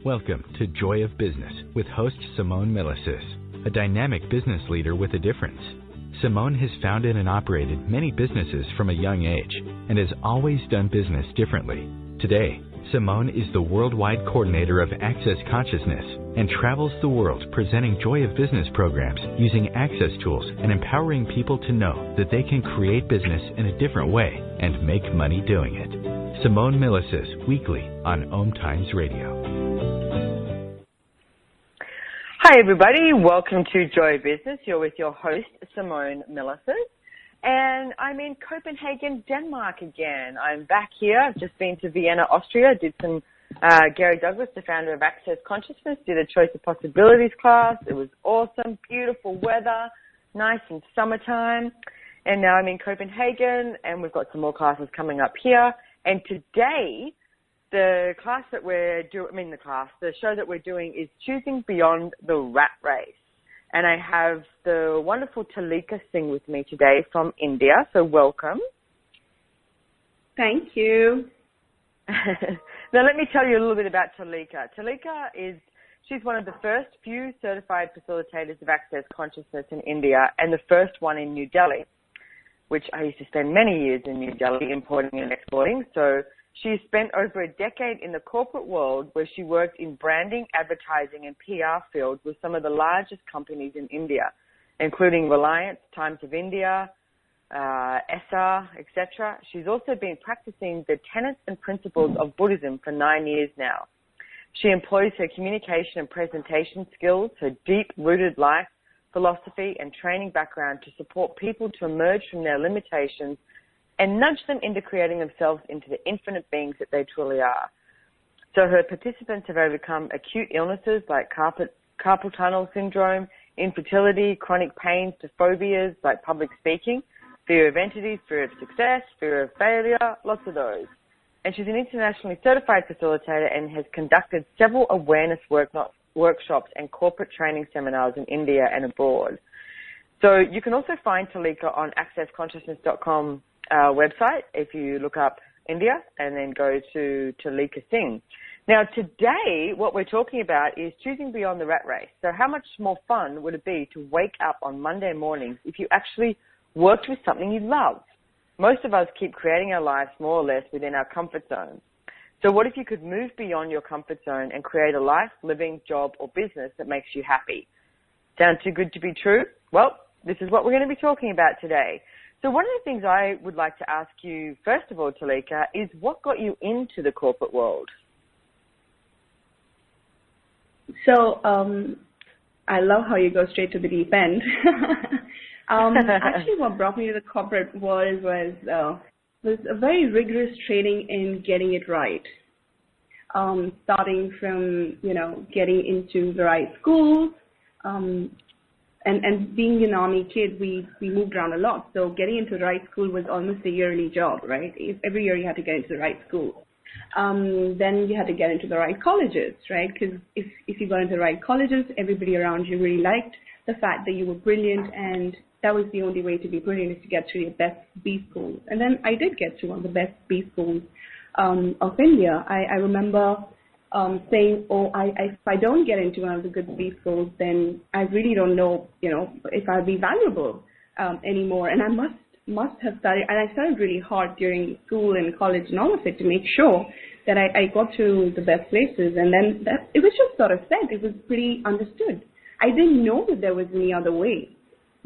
Welcome to Joy of Business with host Simone Milasas, a dynamic business leader with a difference. Simone has founded and operated many businesses from a young age and has always done business differently. Today, Simone is the worldwide coordinator of Access Consciousness and travels the world presenting Joy of Business programs using access tools and empowering people to know that they can create business in a different way and make money doing it. Simone Milasas, weekly on OMTimes Radio. Hi everybody, welcome to Joy of Business. You're with your host, Simone Milasas. And I'm in Copenhagen, Denmark again. I'm back here. I've just been to Vienna, Austria. Did some Gary Douglas, the founder of Access Consciousness, did a Choice of Possibilities class. It was awesome, beautiful weather, nice and summertime. And now I'm in Copenhagen, and we've got some more classes coming up here. And today, the show that we're doing is Choosing Beyond the Rat Race. And I have the wonderful Tulika Singh with me today from India, so welcome. Thank you. Now let me tell you a little bit about Tulika. She's one of the first few certified facilitators of Access Consciousness in India and the first one in New Delhi, which I used to spend many years in New Delhi importing and exporting. So she spent over a decade in the corporate world where she worked in branding, advertising, and PR fields with some of the largest companies in India, including Reliance, Times of India, SR, etc. She's also been practicing the tenets and principles of Buddhism for 9 years now. She employs her communication and presentation skills, her deep-rooted life, philosophy, and training background to support people to emerge from their limitations and nudge them into creating themselves into the infinite beings that they truly are. So her participants have overcome acute illnesses like carpal tunnel syndrome, infertility, chronic pains to phobias like public speaking, fear of entities, fear of success, fear of failure, lots of those. And she's an internationally certified facilitator and has conducted several awareness workshops and corporate training seminars in India and abroad. So you can also find Tulika on accessconsciousness.com website if you look up India and then go to Tulika Singh. Now today what we're talking about is choosing beyond the rat race. So how much more fun would it be to wake up on Monday mornings if you actually worked with something you love? Most of us keep creating our lives more or less within our comfort zone. So what if you could move beyond your comfort zone and create a life, living, job or business that makes you happy? Sound too good to be true? Well, this is what we're going to be talking about today. So one of the things I would like to ask you, first of all, Tulika, is what got you into the corporate world? So I love how you go straight to the deep end. Actually, what brought me to the corporate world was a very rigorous training in getting it right. Starting from, getting into the right schools, and being an army kid, we moved around a lot. So getting into the right school was almost a yearly job, right? Every year you had to get into the right school. Then you had to get into the right colleges, right? Because if you got into the right colleges, everybody around you really liked the fact that you were brilliant, and that was the only way to be brilliant, is to get to the best B schools. And then I did get to one of the best B schools of India. I remember saying, if I don't get into one of the good B schools, then I really don't know, if I'll be valuable anymore. And I must have studied, and I studied really hard during school and college and all of it to make sure that I got to the best places. And then it was just sort of said, it was pretty understood. I didn't know that there was any other way.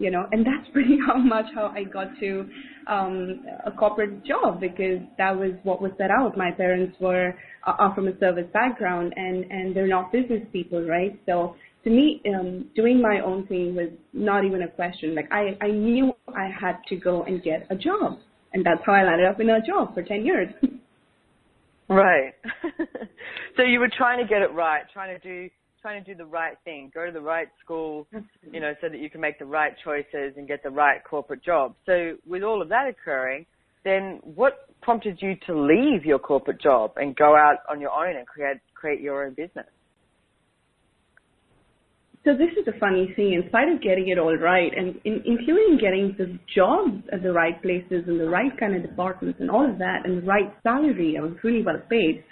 And that's pretty much how I got to a corporate job, because that was what was set out. My parents are from a service background, and they're not business people, right? So to me, doing my own thing was not even a question. Like I knew I had to go and get a job, and that's how I landed up in a job for 10 years. Right. So you were trying to get it right, trying to do the right thing, go to the right school, so that you can make the right choices and get the right corporate job. So with all of that occurring, then what prompted you to leave your corporate job and go out on your own and create your own business? So this is a funny thing. In spite of getting it all right, and including getting the jobs at the right places and the right kind of departments and all of that, and the right salary, I was really well paid,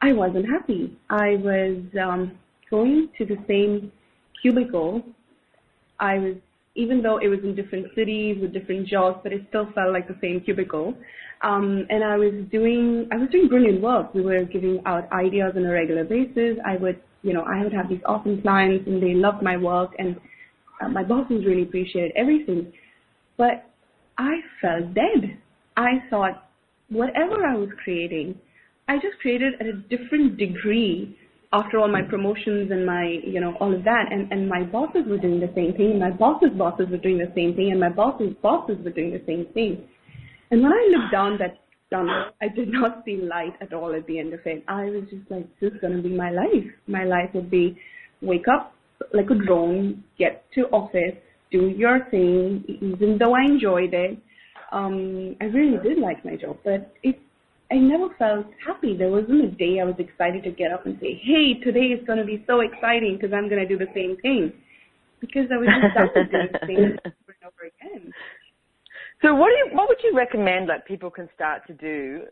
I wasn't happy. I was going to the same cubicle. Even though it was in different cities with different jobs, but it still felt like the same cubicle. And I was doing brilliant work. We were giving out ideas on a regular basis. I would have these awesome clients, and they loved my work, and my bosses really appreciated everything. But I felt dead. I thought whatever I was creating, I just created at a different degree after all my promotions and my, all of that. And my bosses were doing the same thing. My bosses' bosses were doing the same thing. And my bosses' bosses were doing the same thing. And when I looked down that tunnel, I did not see light at all at the end of it. I was just like, this is going to be my life. My life would be wake up like a drone, get to office, do your thing, even though I enjoyed it. I really did like my job, but I never felt happy. There wasn't a day I was excited to get up and say, hey, today is going to be so exciting because I'm going to do the same thing. Because I was just done with doing the same over and over again. So what would you recommend like people can start to do,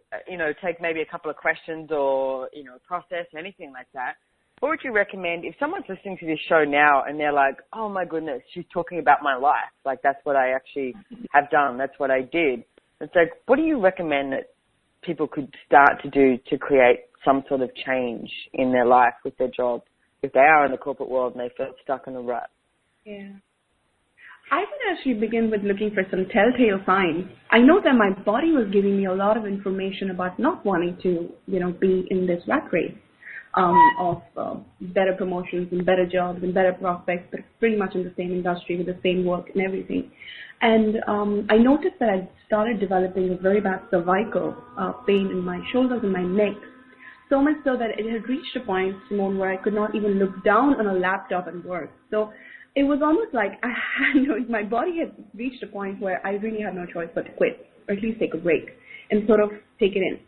take maybe a couple of questions or, process, anything like that? What would you recommend if someone's listening to this show now and they're like, oh my goodness, she's talking about my life. Like that's what I actually have done. That's what I did. It's like, what do you recommend that people could start to do to create some sort of change in their life with their job if they are in the corporate world and they feel stuck in a rut? Yeah. I would actually begin with looking for some telltale signs. I know that my body was giving me a lot of information about not wanting to, be in this rat race of better promotions and better jobs and better prospects, but pretty much in the same industry with the same work and everything. And I noticed that I started developing a very bad cervical pain in my shoulders and my neck, so much so that it had reached a point, Simone, where I could not even look down on a laptop and work. So it was almost like my body had reached a point where I really had no choice but to quit, or at least take a break and sort of take it in.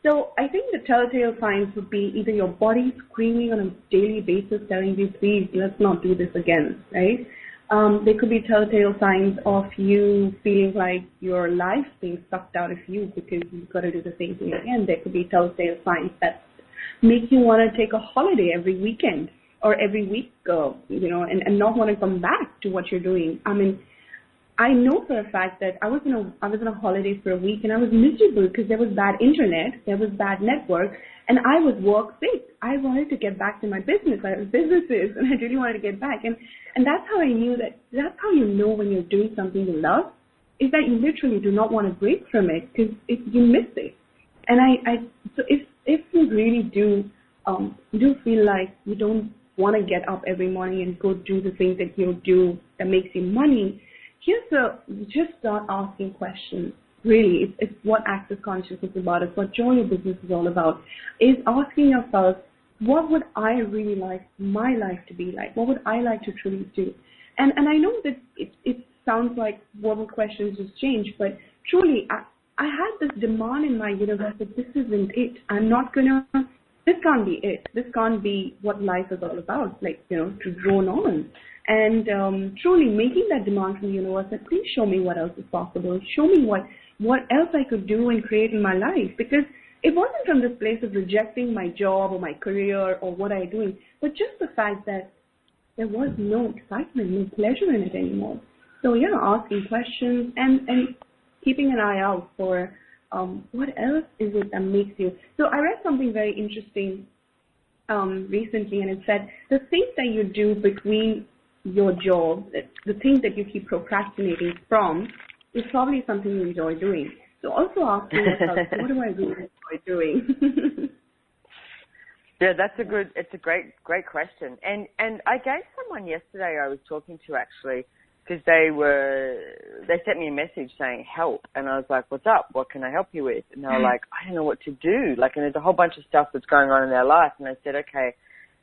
So I think the telltale signs would be either your body screaming on a daily basis, telling you, please, let's not do this again, right? There could be telltale signs of you feeling like your life's being sucked out of you because you've got to do the same thing again. There could be telltale signs that make you want to take a holiday every weekend or every week, and not want to come back to what you're doing. I mean, I know for a fact that I was on a holiday for a week and I was miserable because there was bad internet, there was bad network, and I was work sick. I wanted to get back to my businesses, and I really wanted to get back. And that's how I knew that's how you know when you're doing something you love, is that you literally do not want to break from it because you miss it. And so if you really do feel like you don't want to get up every morning and go do the things that you do that makes you money, just start asking questions. Really, it's what Access Consciousness is about. It's what Joy Your Business is all about. Is asking yourself, what would I really like my life to be like? What would I like to truly do? And I know that it sounds like verbal questions just change, but truly, I had this demand in my universe that this isn't it. This can't be it. This can't be what life is all about, to drone on. And truly making that demand from the universe that please show me what else is possible. Show me what else I could do and create in my life. Because it wasn't from this place of rejecting my job or my career or what I'm doing, but just the fact that there was no excitement, no pleasure in it anymore. So, asking questions and keeping an eye out for what else is it that makes you. So I read something very interesting recently, and it said the things that you do between your job, the things that you keep procrastinating from, is probably something you enjoy doing. So also asking yourself, what do I really enjoy doing? Yeah, it's a great question. And I gave someone yesterday I was talking to actually, because they sent me a message saying help, and I was like, what's up? What can I help you with? And they were like, I don't know what to do. And there's a whole bunch of stuff that's going on in their life. And I said, okay,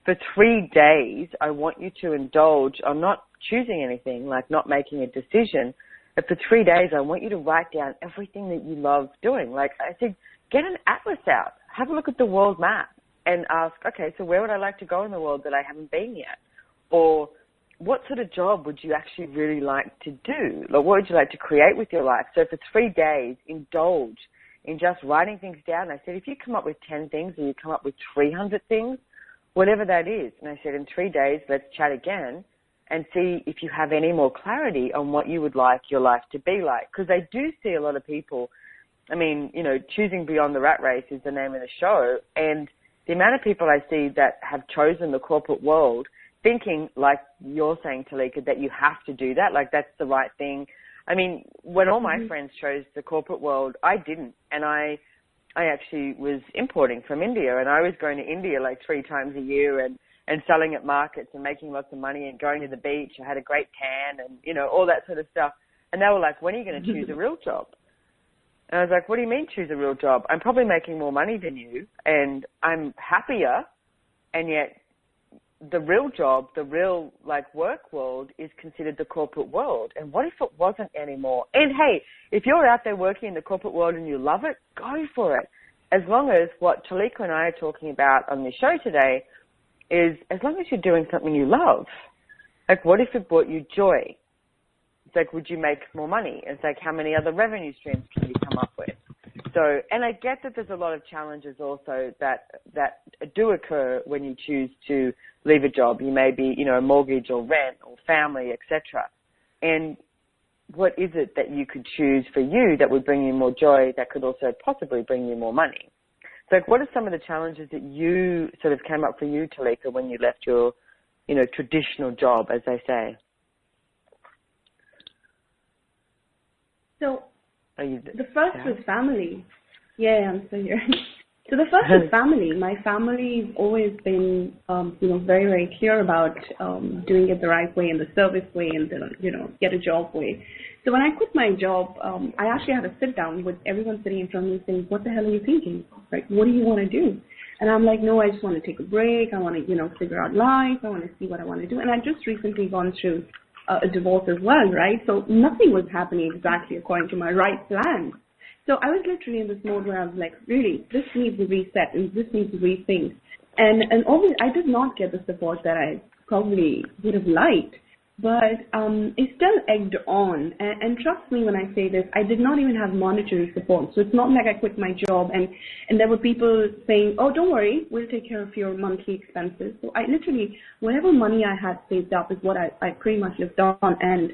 for 3 days, I want you to indulge. I'm not choosing anything, not making a decision. But for 3 days, I want you to write down everything that you love doing. I said, get an atlas out. Have a look at the world map and ask, okay, so where would I like to go in the world that I haven't been yet? Or what sort of job would you actually really like to do? What would you like to create with your life? So for 3 days, indulge in just writing things down. I said, if you come up with 10 things or you come up with 300 things, whatever that is. And I said, in 3 days, let's chat again and see if you have any more clarity on what you would like your life to be like. Because I do see a lot of people, I mean, you know, choosing beyond the rat race is the name of the show. And the amount of people I see that have chosen the corporate world thinking, like you're saying, Tulika, that you have to do that, like that's the right thing. I mean, when all my friends chose the corporate world, I didn't. And I actually was importing from India, and I was going to India like 3 times a year and selling at markets and making lots of money and going to the beach. I had a great tan and, you know, all that sort of stuff. And they were like, when are you going to choose a real job? And I was like, what do you mean choose a real job? I'm probably making more money than you, and I'm happier, and yet the real job, the real like work world is considered the corporate world. And what if it wasn't anymore? And hey, if you're out there working in the corporate world and you love it, go for it. As long as what Tulika and I are talking about on this show today is as long as you're doing something you love. Like, what if it brought you joy? It's like, would you make more money? It's like, how many other revenue streams can you come up with? So, and I get that there's a lot of challenges also that do occur when you choose to leave a job. You may be, you know, a mortgage or rent or family, etc. And what is it that you could choose for you that would bring you more joy, that could also possibly bring you more money? So, like, what are some of the challenges that you sort of came up for you, Tulika, when you left your, you know, traditional job, as they say? So, the first was family. Yeah, I'm still here. So the first was family. My family's always been, you know, very, very clear about doing it the right way and the service way and the, you know, get a job way. So when I quit my job, I actually had a sit down with everyone sitting in front of me saying, what the hell are you thinking? Like, what do you want to do? And I'm like, no, I just want to take a break. I want to, you know, figure out life. I want to see what I want to do. And I just recently gone through a divorce as well, right? So nothing was happening exactly according to my right plan. So I was literally in this mode where I was like, really, this needs a reset and this needs a rethink. And obviously I did not get the support that I probably would have liked, but it still egged on. And trust me when I say this, I did not even have monetary support. So it's not like I quit my job and there were people saying, oh, don't worry, we'll take care of your monthly expenses. So I literally, whatever money I had saved up is what I pretty much lived on, and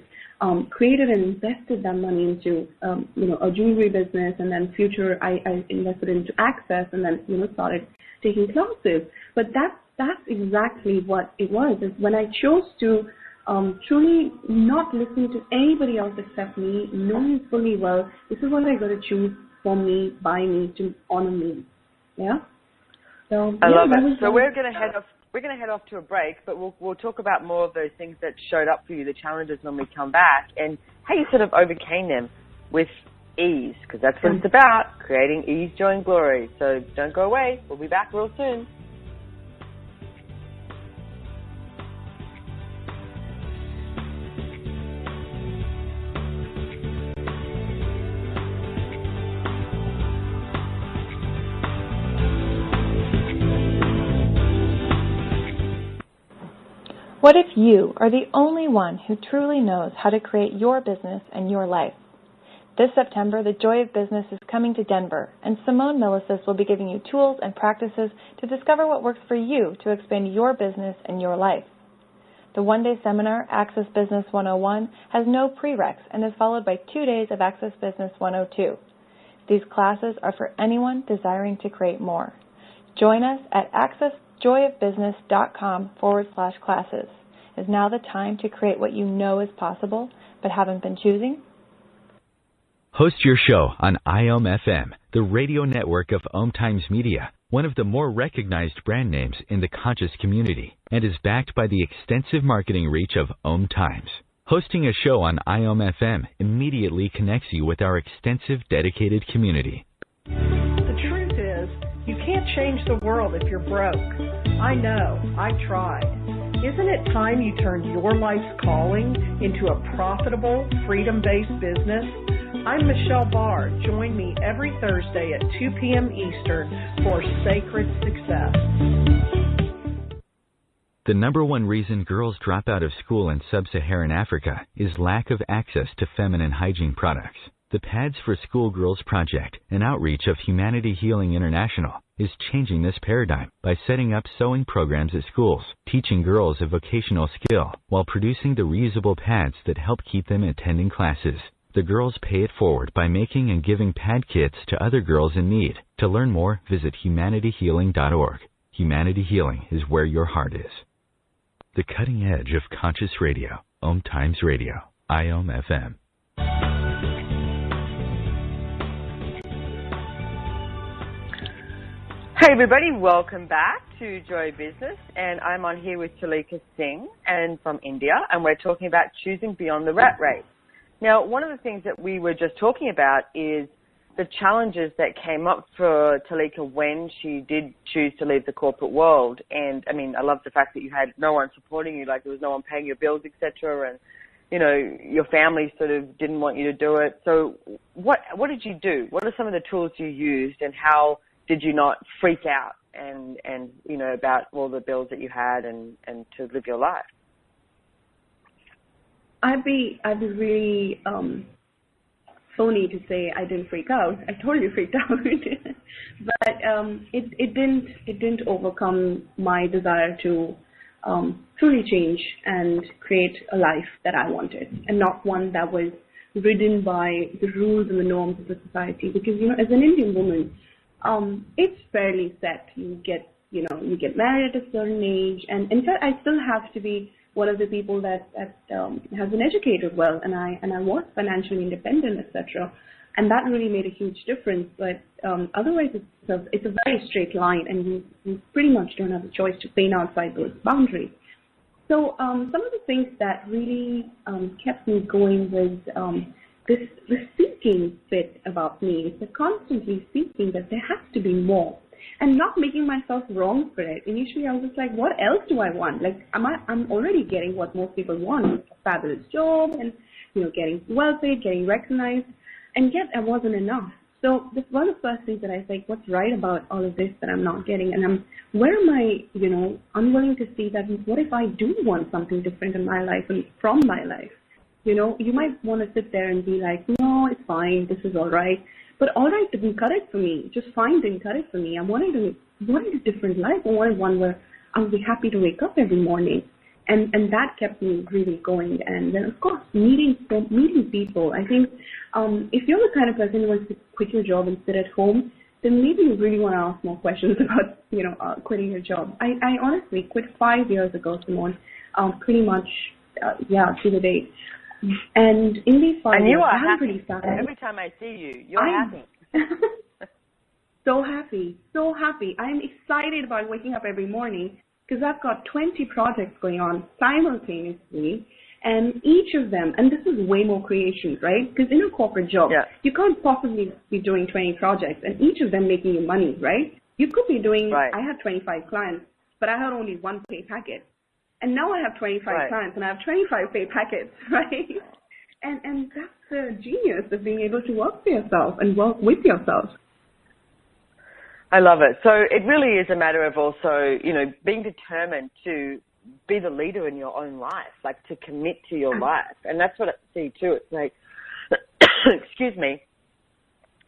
created and invested that money into, you know, a jewelry business, and then future I invested into Access, and then, you know, started taking classes. But that's exactly what it was. Is when I chose to truly not listen to anybody else except me, knowing fully well, this is what I got to choose for me, by me, to honor me. Yeah. So I love it. So we're going to head off. We're going to head off to a break, but we'll talk about more of those things that showed up for you, the challenges when we come back, and how you sort of overcame them with ease, because that's what it's about, creating ease, joy, and glory. So don't go away. We'll be back real soon. What if you are the only one who truly knows how to create your business and your life? This September, the Joy of Business is coming to Denver, and Simone Milasas will be giving you tools and practices to discover what works for you to expand your business and your life. The one-day seminar, Access Business 101, has no prereqs and is followed by 2 days of Access Business 102. These classes are for anyone desiring to create more. Join us at accessjoyofbusiness.com/classes. Is now the time to create what you know is possible but haven't been choosing? Host your show on IOM FM, the radio network of OMTimes Media, one of the more recognized brand names in the conscious community, and is backed by the extensive marketing reach of OMTimes. Hosting a show on IOM FM immediately connects you with our extensive dedicated community. The truth is, you can't change the world if you're broke. I know. I tried. Isn't it time you turned your life's calling into a profitable, freedom-based business? I'm Michelle Barr. Join me every Thursday at 2 p.m. Eastern for Sacred Success. The number one reason girls drop out of school in sub-Saharan Africa is lack of access to feminine hygiene products. The Pads for Schoolgirls project, an outreach of Humanity Healing International, is changing this paradigm by setting up sewing programs at schools, teaching girls a vocational skill, while producing the reusable pads that help keep them attending classes. The girls pay it forward by making and giving pad kits to other girls in need. To learn more, visit humanityhealing.org. Humanity Healing is where your heart is. The cutting edge of conscious radio, OMTimes Radio, IOM FM. Hey everybody, welcome back to Joy Business, and I'm on here with Tulika Singh and from India, and we're talking about choosing beyond the rat race. Now, one of the things that we were just talking about is the challenges that came up for Tulika when she did choose to leave the corporate world. And I mean, I love the fact that you had no one supporting you, like there was no one paying your bills, etc. And you know, your family sort of didn't want you to do it. So what did you do? What are some of the tools you used, and how did you not freak out and you know, about all the bills that you had and to live your life? I'd be really phony to say I didn't freak out. I totally freaked out, but it didn't overcome my desire to truly change and create a life that I wanted, and not one that was ridden by the rules and the norms of the society. Because you know, as an Indian woman, it's fairly set. You get married at a certain age, and in fact, I still have to be one of the people that has been educated well, and I was financially independent, etc. And that really made a huge difference. But otherwise, it's a very straight line, and you pretty much don't have a choice to play outside those boundaries. So some of the things that really kept me going was the seeking bit about me. It's the constantly seeking that there has to be more, and not making myself wrong for it. Initially, I was just like, what else do I want? Like, I'm already getting what most people want, a fabulous job, and you know, getting well paid, getting recognized, and yet I wasn't enough. So this one of the first things that I think, what's right about all of this that I'm not getting, and where am I, you know, unwilling to see that? What if I do want something different in my life and from my life? You know, you might want to sit there and be like, no, it's fine, this is all right. But all right didn't cut it for me. Just fine didn't cut it for me. I wanted a different life. I wanted one where I would be happy to wake up every morning. And that kept me really going. And then, of course, meeting people. I think if you're the kind of person who wants to quit your job and sit at home, then maybe you really want to ask more questions about, you know, quitting your job. I honestly quit 5 years ago, Simone, pretty much, to the date. And in these 5 years, I'm pretty sad. Every time I see you, you're happy. So happy. I'm excited about waking up every morning because I've got 20 projects going on simultaneously, and each of them, and this is way more creation, right? Because in a corporate job, you can't possibly be doing 20 projects and each of them making you money, right? You could be doing, I had 25 clients, but I had only one pay packet. And now I have 25 clients and I have 25 pay packets, right? And that's the genius of being able to work for yourself and work with yourself. I love it. So it really is a matter of also, you know, being determined to be the leader in your own life, like to commit to your life. And that's what I see too. It's like, excuse me,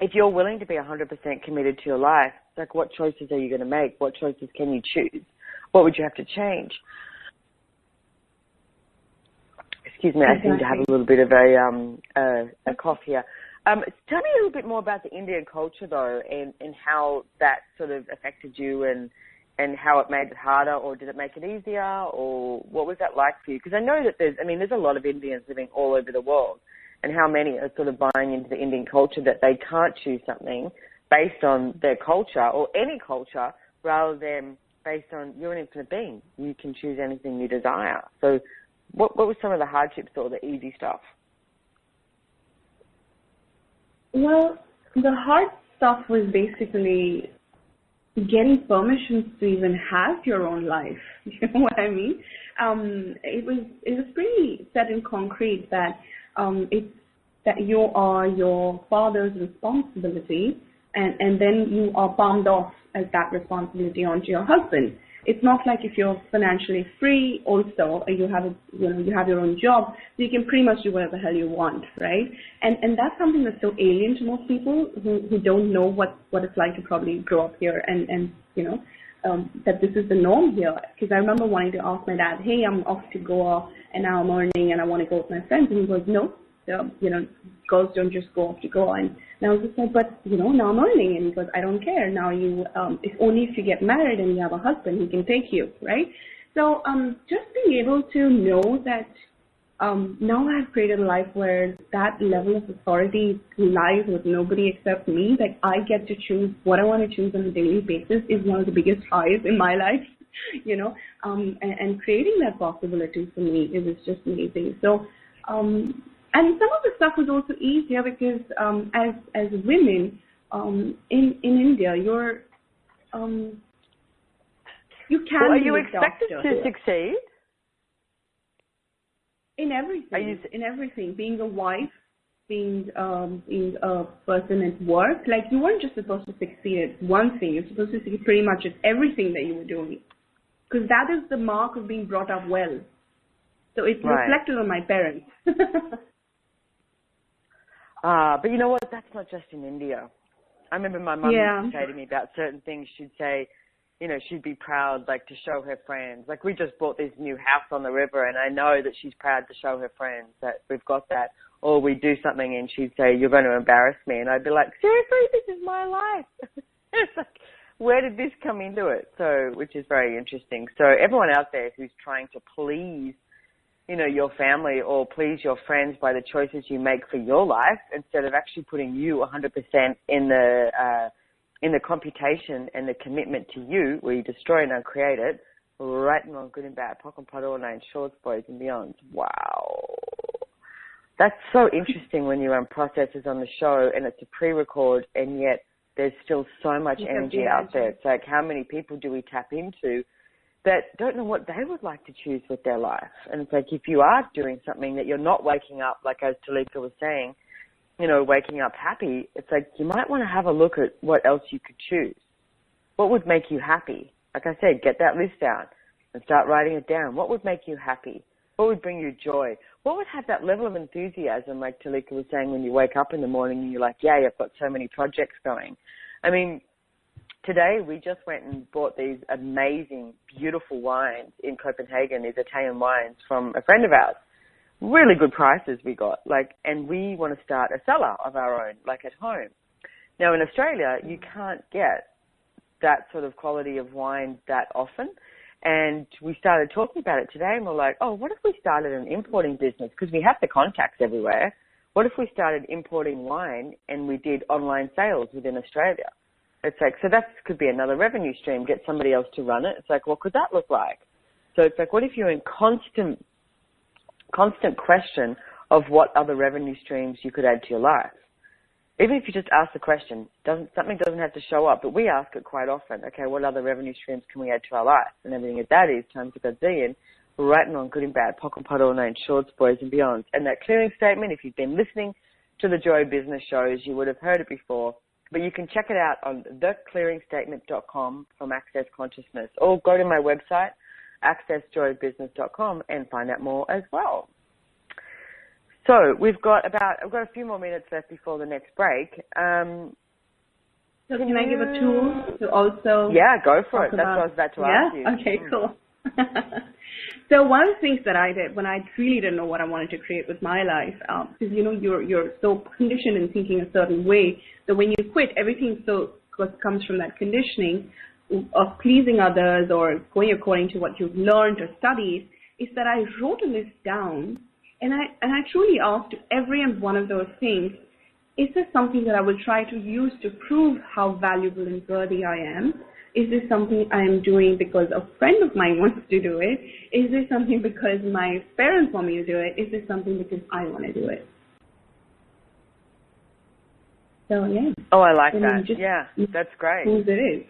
if you're willing to be 100% committed to your life, it's like, what choices are you going to make? What choices can you choose? What would you have to change? Excuse me, I seem to have a little bit of a cough here. Tell me a little bit more about the Indian culture, though, and how that sort of affected you and how it made it harder, or did it make it easier, or what was that like for you? Because I know that there's a lot of Indians living all over the world, and how many are sort of buying into the Indian culture that they can't choose something based on their culture or any culture rather than based on you're an infinite being. You can choose anything you desire. So what were some of the hardships or the easy stuff? Well, the hard stuff was basically getting permissions to even have your own life. You know what I mean? It was pretty set in concrete that that you are your father's responsibility, and then you are palmed off as that responsibility onto your husband. it's not like if you're financially free also, you have your own job, so you can pretty much do whatever the hell you want, right? And that's something that's so alien to most people who don't know what it's like to probably grow up here and that this is the norm here. Because I remember wanting to ask my dad, hey, I'm off to Goa and now I'm earning and I want to go with my friends, and he goes, no. Girls don't just go off to Goa. And I was just like, but, now I'm earning. And he goes, I don't care. Now if only if you get married and you have a husband, he can take you, right? So just being able to know that now I've created a life where that level of authority lies with nobody except me, that I get to choose what I want to choose on a daily basis, is one of the biggest highs in my life, and creating that possibility for me, it was just amazing. So, and some of the stuff was also easier because as women in India, you can. Well, are you expected to succeed? In everything. In everything. Being a wife, being a person at work, like you weren't just supposed to succeed at one thing. You're supposed to succeed pretty much at everything that you were doing, because that is the mark of being brought up well. So it's reflected on my parents. But you know what? That's not just in India. I remember my mum used to say to me about certain things. She'd say, she'd be proud, like, to show her friends. Like, we just bought this new house on the river, and I know that she's proud to show her friends that we've got that. Or we'd do something, and she'd say, you're going to embarrass me. And I'd be like, seriously, this is my life. It's like, where did this come into it? So, which is very interesting. So everyone out there who's trying to please your family or please your friends by the choices you make for your life, instead of actually putting you 100% in the computation and the commitment to you, where you destroy and uncreate it, right and wrong, good and bad, pock and pot, all nine shorts, boys and beyonds. Wow. That's so interesting when you run processes on the show and it's a pre-record, and yet there's still so much energy out there. It's like, how many people do we tap into that don't know what they would like to choose with their life? And it's like, if you are doing something that you're not waking up, like as Tulika was saying, waking up happy, it's like you might want to have a look at what else you could choose. What would make you happy? Like I said, get that list out and start writing it down. What would make you happy? What would bring you joy? What would have that level of enthusiasm, like Tulika was saying, when you wake up in the morning and you're like, yay, I've got so many projects going. I mean, today we just went and bought these amazing, beautiful wines in Copenhagen, these Italian wines from a friend of ours. Really good prices we got, and we want to start a cellar of our own, at home. Now in Australia, you can't get that sort of quality of wine that often. And we started talking about it today, and we're like, oh, what if we started an importing business? Because we have the contacts everywhere. What if we started importing wine and we did online sales within Australia? It's like, so that could be another revenue stream, get somebody else to run it. It's like, what could that look like? So it's like, what if you're in constant question of what other revenue streams you could add to your life? Even if you just ask the question, something doesn't have to show up, but we ask it quite often. Okay, what other revenue streams can we add to our life? And everything that is times a gazillion, right and wrong, good and bad, pock and pot, all nine shorts, boys and beyonds. And that clearing statement, if you've been listening to the Joy Business shows, you would have heard it before. But you can check it out on theclearingstatement.com from Access Consciousness, or go to my website, accessjoybusiness.com, and find out more as well. So I've got a few more minutes left before the next break. So can I give a tool to also? Yeah, go for it. That's what I was about to ask you. Okay, cool. So one of the things that I did when I really didn't know what I wanted to create with my life, because you're so conditioned in thinking a certain way that when you quit, everything comes from that conditioning of pleasing others or going according to what you've learned or studied, is that I wrote a list down, and I truly asked every and one of those things, is this something that I will try to use to prove how valuable and worthy I am? Is this something I am doing because a friend of mine wants to do it? Is this something because my parents want me to do it? Is this something because I want to do it? So, yeah. Oh, I like that. Yeah, that's great. Whose it is.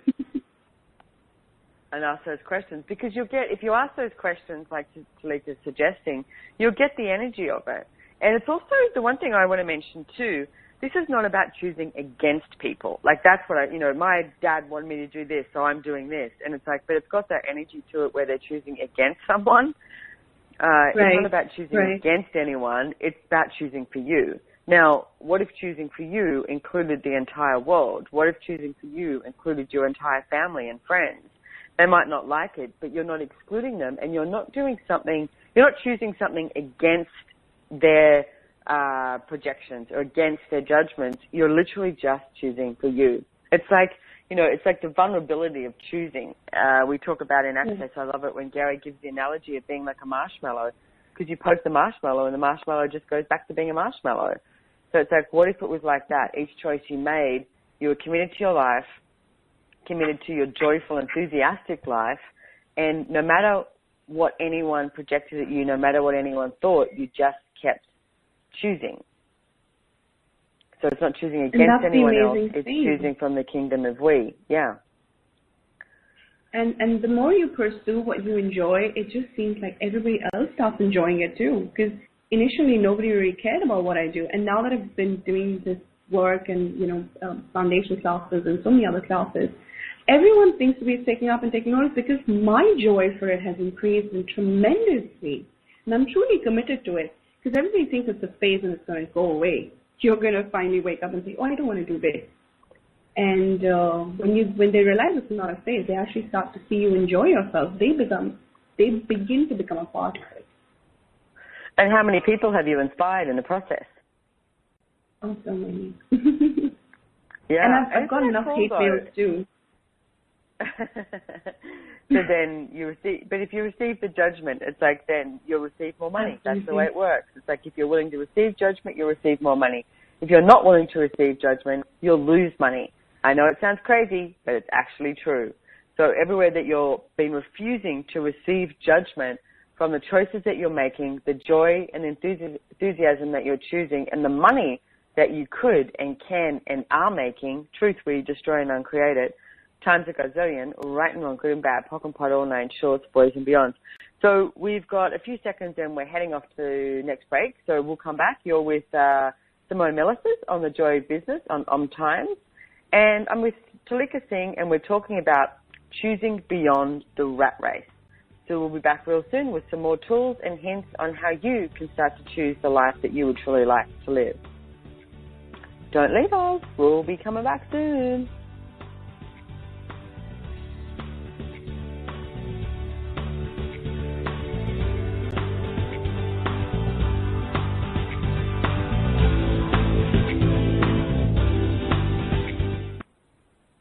And ask those questions, because you'll get, if you ask those questions like Tulika's suggesting, you'll get the energy of it. And it's also the one thing I want to mention too, this is not about choosing against people. Like, that's what my dad wanted me to do this, so I'm doing this. And it's like, but it's got that energy to it where they're choosing against someone. It's not about choosing against anyone. It's about choosing for you. Now, what if choosing for you included the entire world? What if choosing for you included your entire family and friends? They might not like it, but you're not excluding them, and you're not choosing something against their projections or against their judgments. You're literally just choosing for you. It's like, it's like the vulnerability of choosing. We talk about in Access. I love it when Gary gives the analogy of being like a marshmallow, because you poke the marshmallow and the marshmallow just goes back to being a marshmallow. So it's like, what if it was like that? Each choice you made, you were committed to your life, committed to your joyful, enthusiastic life, and no matter what anyone projected at you, no matter what anyone thought, you just kept choosing. So it's not choosing against anyone else, it's choosing from the kingdom of we. Yeah. And the more you pursue what you enjoy, it just seems like everybody else starts enjoying it too. Because initially nobody really cared about what I do. And now that I've been doing this work and, foundation classes and so many other classes, everyone seems to be taking up and taking notice because my joy for it has increased tremendously. And I'm truly committed to it, because everybody thinks it's a phase and it's going to go away. You're going to finally wake up and say, oh, I don't want to do this. And when they realize it's not a phase, they actually start to see you enjoy yourself. They begin to become a part of it. And how many people have you inspired in the process? Oh, so many. Yeah. And I've got enough hate mails too. So then you receive, but if you receive the judgment, it's like then you'll receive more money. That's the way it works. It's like if you're willing to receive judgment, you'll receive more money. If you're not willing to receive judgment, you'll lose money. I know it sounds crazy, but it's actually true. So everywhere that you've been refusing to receive judgment from the choices that you're making, the joy and enthusiasm that you're choosing, and the money that you could and can and are making, truth we destroy and uncreate it, times a gazillion, right and wrong, good and bad, pock and pot, all nine shorts, boys and beyond. So we've got a few seconds and we're heading off to next break. So we'll come back. You're with Simone Milasas on The Joy of Business on OMTimes. And I'm with Tulika Singh, and we're talking about choosing beyond the rat race. So we'll be back real soon with some more tools and hints on how you can start to choose the life that you would truly like to live. Don't leave us. We'll be coming back soon.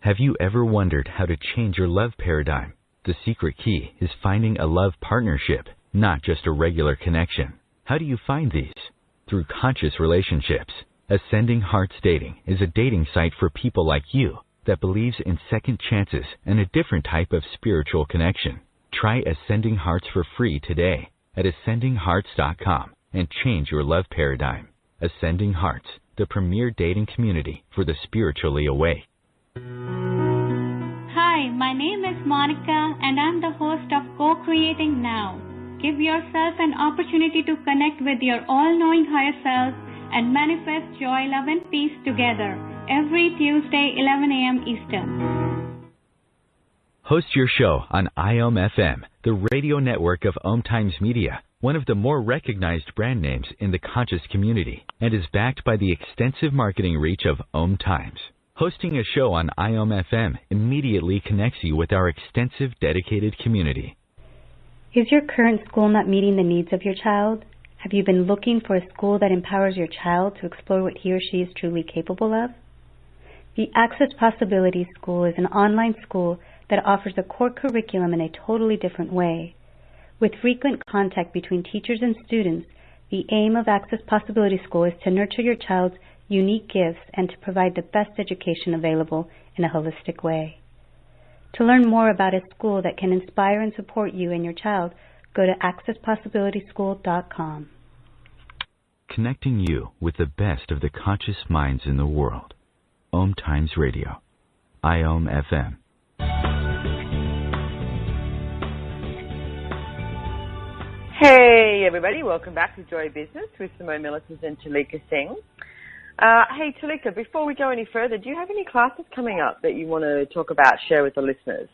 Have you ever wondered how to change your love paradigm? The secret key is finding a love partnership, not just a regular connection. How do you find these? Through conscious relationships. Ascending Hearts Dating is a dating site for people like you that believes in second chances and a different type of spiritual connection. Try Ascending Hearts for free today at ascendinghearts.com and change your love paradigm. Ascending Hearts, the premier dating community for the spiritually awake. Hi, my name is Monica and I'm the host of Co-Creating Now. Give yourself an opportunity to connect with your all-knowing higher self and manifest joy, love and peace together every Tuesday, 11 a.m. Eastern. Host your show on IOM-FM, the radio network of OMTimes Media, one of the more recognized brand names in the conscious community, and is backed by the extensive marketing reach of OMTimes. Hosting a show on IOM-FM immediately connects you with our extensive dedicated community. Is your current school not meeting the needs of your child? Have you been looking for a school that empowers your child to explore what he or she is truly capable of? The Access Possibilities School is an online school that offers a core curriculum in a totally different way. With frequent contact between teachers and students, the aim of Access Possibilities School is to nurture your child's unique gifts and to provide the best education available in a holistic way. To learn more about a school that can inspire and support you and your child, go to accesspossibilitieschool.com. Connecting you with the best of the conscious minds in the world. OMTimes Radio. IOM-FM. Hey everybody, welcome back to Joy Business with Simone Milasas and Tulika Singh. Hey, Tulika, before we go any further, do you have any classes coming up that you want to talk about, share with the listeners?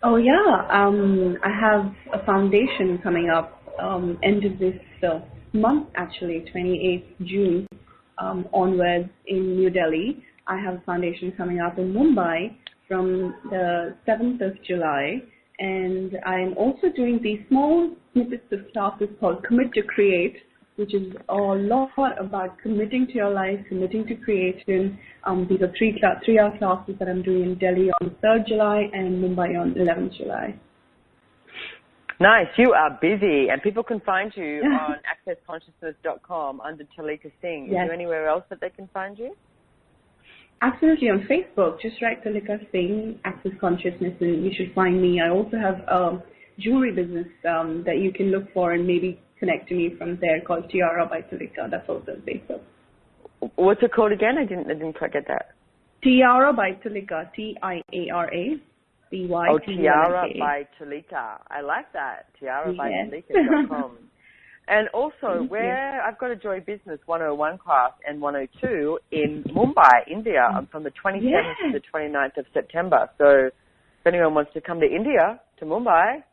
Oh, yeah. I have a foundation coming up end of this month, actually, 28th June onwards in New Delhi. I have a foundation coming up in Mumbai from the 7th of July. And I'm also doing these small snippets of classes called Commit to Create, which is a lot about committing to your life, committing to creation. These are three-hour classes that I'm doing in Delhi on 3rd July and Mumbai on 11th July. Nice. You are busy, and people can find you on accessconsciousness.com under Tulika Singh. Is there anywhere else that they can find you? Absolutely, on Facebook. Just write Tulika Singh, Access Consciousness, and you should find me. I also have a jewelry business that you can look for and maybe connect to me from there called Tiara by Tulika. That's also on Facebook. What's it called again? I didn't quite get that. Tiara by Tulika, Tiara. B-Y. Oh, Tiara by Tulika. I like that. Tiara by Tulika.com. And also, I've got a Joy Business 101 class and 102 in Mumbai, India, from the 27th to the 29th of September. So if anyone wants to come to India, to Mumbai,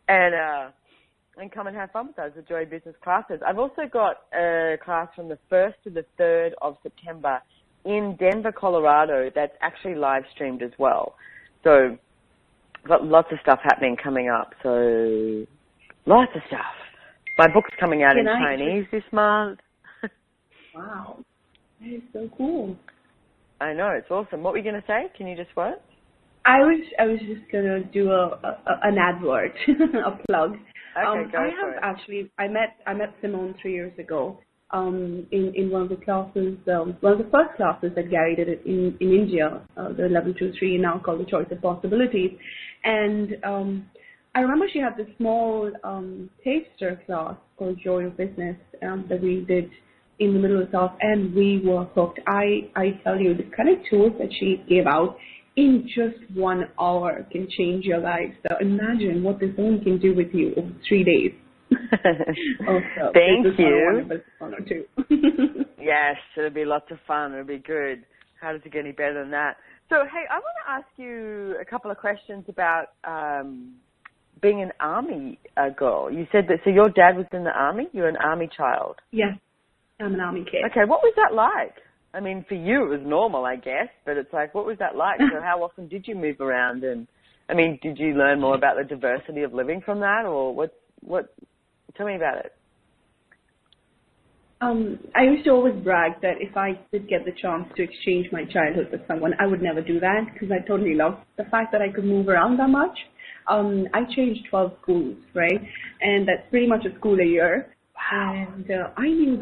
and come and have fun with us, the Joy Business classes. I've also got a class from the 1st to the 3rd of September in Denver, Colorado, that's actually live streamed as well. So I've got lots of stuff happening coming up. So lots of stuff. My book's coming out in Chinese this month. Wow. That is so cool. I know, it's awesome. What were you going to say? Can you just what? I was just going to do an advert, a plug. Okay, go for it. I met Simone 3 years ago in one of the classes, one of the first classes that Gary did in India, the level 2-3, now called the Choice of Possibilities. And I remember she had this small taster class called Joy of Business that we did in the middle of the class, and we were hooked. I tell you, the kind of tools that she gave out in just 1 hour can change your life. So imagine what this woman can do with you over 3 days. Thank you. Yes, it'll be lots of fun. It'll be good. How does it get any better than that? So, hey, I want to ask you a couple of questions about being an army girl. You said that, so your dad was in the army? You're an army child? Yes, I'm an army kid. Okay, what was that like? I mean, for you it was normal, I guess, but it's like, what was that like? So how often did you move around? And, I mean, did you learn more about the diversity of living from that, or what? Tell me about it. I used to always brag that if I did get the chance to exchange my childhood with someone, I would never do that because I totally loved the fact that I could move around that much. I changed 12 schools, right? And that's pretty much a school a year. Wow. And I knew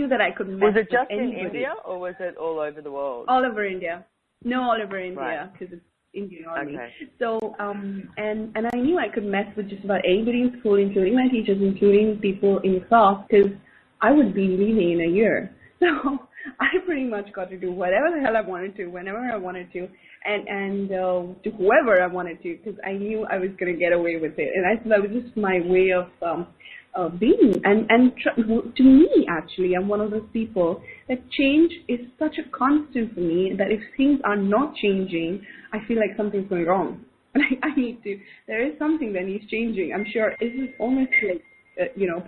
that I could mess with anybody. Was it just in India or was it all over the world? All over India. No, all over India because it's Indian Army. Okay. So, and I knew I could mess with just about anybody in school, including my teachers, including people in class, because I would be leaving in a year. So I pretty much got to do whatever the hell I wanted to, whenever I wanted to, and to whoever I wanted to, because I knew I was going to get away with it. And I thought that was just my way of being. And to me, actually, I'm one of those people that change is such a constant for me that if things are not changing, I feel like something's going wrong. There is something that needs changing. I'm sure it was almost like,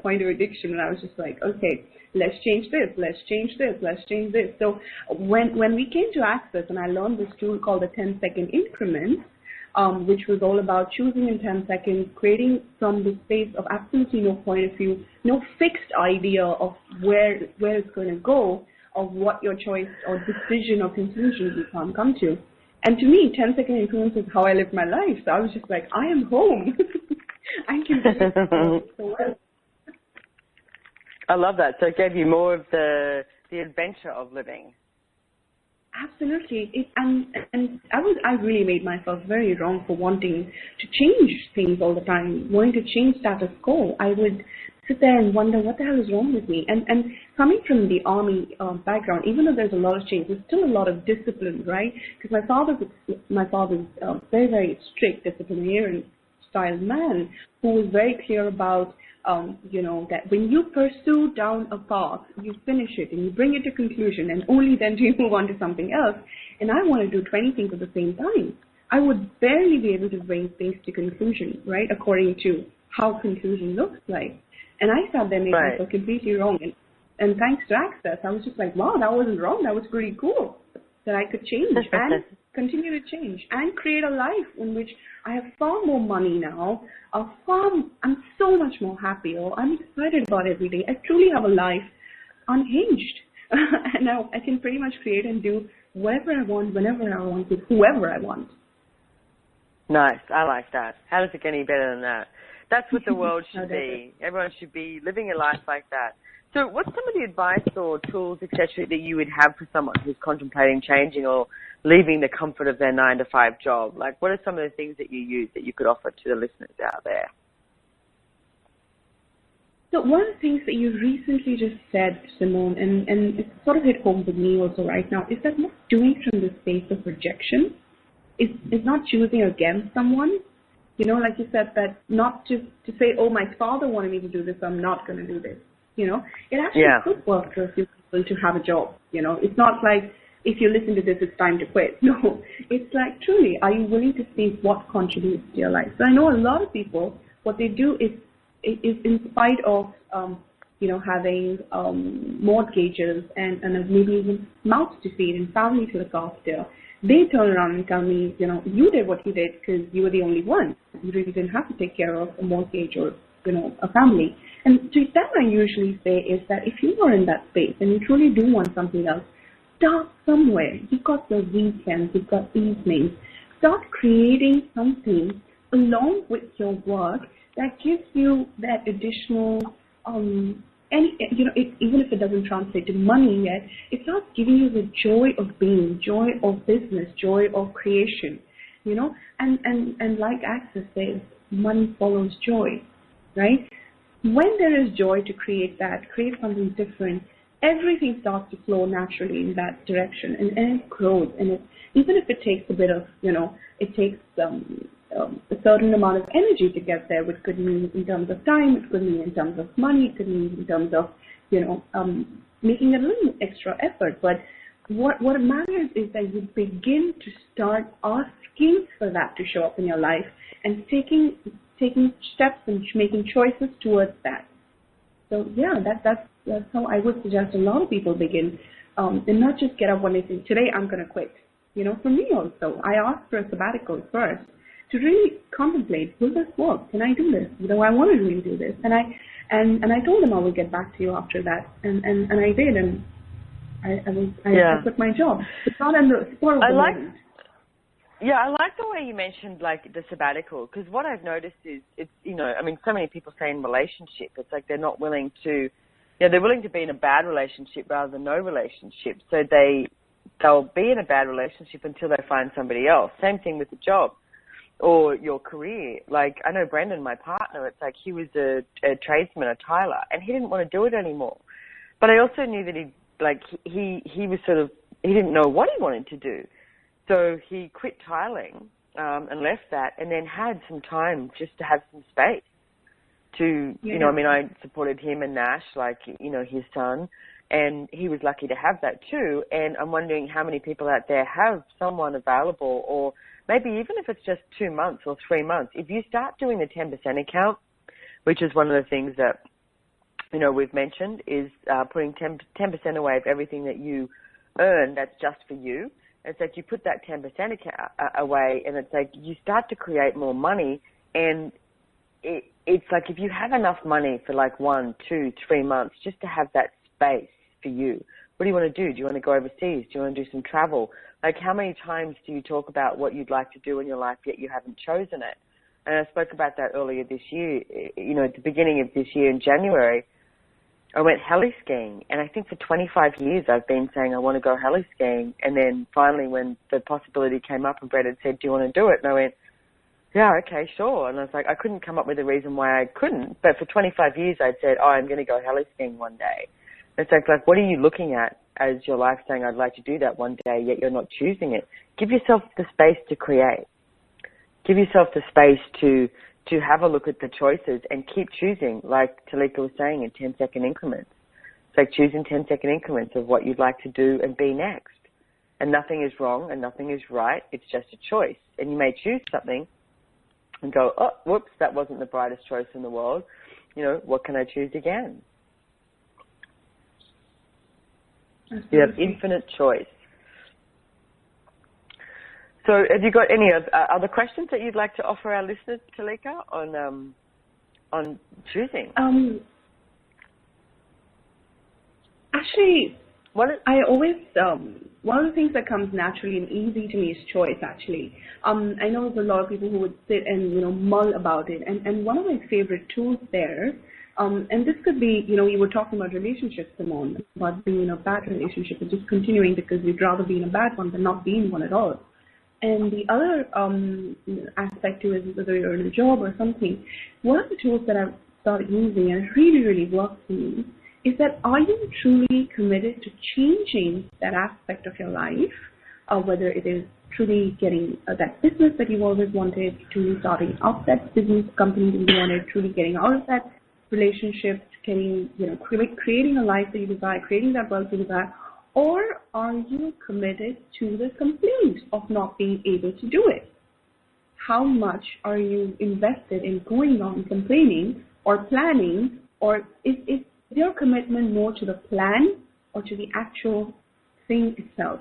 point of addiction. And I was just like, okay, let's change this, let's change this, let's change this. So when we came to Access and I learned this tool called the 10-second increment, which was all about choosing in 10 seconds, creating from the space of absolutely no point of view, no fixed idea of where it's going to go, of what your choice or decision or conclusion you can come to. And to me, 10-second increments is how I live my life. So I was just like, I am home. I can do it so well. I love that. So it gave you more of the adventure of living. Absolutely. And I really made myself very wrong for wanting to change things all the time, wanting to change status quo. I would sit there and wonder what the hell is wrong with me. And coming from the army background, even though there's a lot of change, there's still a lot of discipline, right? Because my father's very, very strict disciplinarian style man who was very clear about that when you pursue down a path, you finish it and you bring it to conclusion, and only then do you move on to something else. And I want to do 20 things at the same time. I would barely be able to bring things to conclusion, right, according to how conclusion looks like. And I thought that made myself completely wrong. And thanks to Access, I was just like, wow, that wasn't wrong. That was pretty cool that I could change and continue to change and create a life in which I have far more money now. I'm so much more happier. I'm excited about every day. I truly have a life unhinged. And now I can pretty much create and do whatever I want, whenever I want, with whoever I want. Nice. I like that. How does it get any better than that? That's what the world should be. Everyone should be living a life like that. So what's some of the advice or tools, etc., that you would have for someone who's contemplating changing or leaving the comfort of their 9-to-5 job? Like, what are some of the things that you use that you could offer to the listeners out there? So one of the things that you recently just said, Simone, and it sort of hit home with me also right now, is that not doing from the space of rejection. Is not choosing against someone. Like you said, that not to say, oh, my father wanted me to do this, so I'm not going to do this. It actually could work for a few people to have a job. It's not like if you listen to this, it's time to quit. No, it's like, truly, are you willing to see what contributes to your life? So I know a lot of people, what they do is in spite of, having mortgages and maybe even mouths to feed and family to look after, they turn around and tell me, you did what you did because you were the only one. You really didn't have to take care of a mortgage or, a family. And to them, I usually say is that if you are in that space and you truly do want something else, start somewhere. You've got your weekends, you've got evenings. Start creating something along with your work that gives you that additional, even if it doesn't translate to money yet, it starts giving you the joy of being, joy of business, joy of creation, and like Access says, money follows joy, right? When there is joy to create something different, everything starts to flow naturally in that direction, and it grows. And even if it takes a bit of, it takes a certain amount of energy to get there, which could mean in terms of time, it could mean in terms of money, it could mean in terms of, making a little extra effort. But what matters is that you begin to start asking for that to show up in your life and taking steps and making choices towards that. So yeah, that's how I would suggest a lot of people begin, and not just get up one day and say, today I'm going to quit. For me also, I asked for a sabbatical first to really contemplate, will this work? Can I do this? Do I want to really do this? And I told them I will get back to you after that, and I did, and I quit my job. It's not in the spur of the moment. Yeah, I like the way you mentioned, like, the sabbatical, because what I've noticed is, it's, so many people say in relationship, it's like they're not willing to, they're willing to be in a bad relationship rather than no relationship. So they'll be in a bad relationship until they find somebody else. Same thing with the job or your career. Like, I know Brendan, my partner, it's like he was a tradesman, a tiler, and he didn't want to do it anymore. But I also knew that he was sort of, he didn't know what he wanted to do. So he quit tiling and left that, and then had some time just to have some space to, I supported him and Nash, his son, and he was lucky to have that too. And I'm wondering how many people out there have someone available, or maybe even if it's just 2 months or 3 months, if you start doing the 10% account, which is one of the things that, we've mentioned, is putting 10% away of everything that you earn that's just for you. It's like you put that 10% away, and it's like you start to create more money, and it's like if you have enough money for 1, 2, 3 months just to have that space for you, what do you want to do? Do you want to go overseas? Do you want to do some travel? Like, how many times do you talk about what you'd like to do in your life, yet you haven't chosen it? And I spoke about that earlier this year. At the beginning of this year in January, I went heli skiing, and I think for 25 years I've been saying I want to go heli skiing. And then finally, when the possibility came up and Brett had said, do you want to do it? And I went, yeah, okay, sure. And I was like, I couldn't come up with a reason why I couldn't. But for 25 years I'd said, I'm going to go heli skiing one day. And it's like, what are you looking at as your life saying, I'd like to do that one day, yet you're not choosing it? Give yourself the space to create. Give yourself the space to to have a look at the choices and keep choosing, like Tulika was saying, in 10-second increments. It's like choosing 10-second increments of what you'd like to do and be next. And nothing is wrong and nothing is right. It's just a choice. And you may choose something and go, oh, whoops, that wasn't the brightest choice in the world. You know, what can I choose again? Absolutely. You have infinite choice. So have you got any other questions that you'd like to offer our listeners, Tulika, on choosing? Actually, I always, one of the things that comes naturally and easy to me is choice, actually. I know there's a lot of people who would sit and, mull about it. And one of my favorite tools there, and this could be, you were talking about relationships, Simone, about being in a bad relationship and just continuing because we'd rather be in a bad one than not be in one at all. And the other aspect to it is whether you're in a job or something. One of the tools that I've started using and it really, really works for me is that are you truly committed to changing that aspect of your life, whether it is truly getting that business that you've always wanted, truly starting up that business company that you wanted, truly getting out of that relationship, getting, creating a life that you desire, creating that wealth you desire, or are you committed to the complaint of not being able to do it? How much are you invested in going on complaining or planning, or is your commitment more to the plan or to the actual thing itself?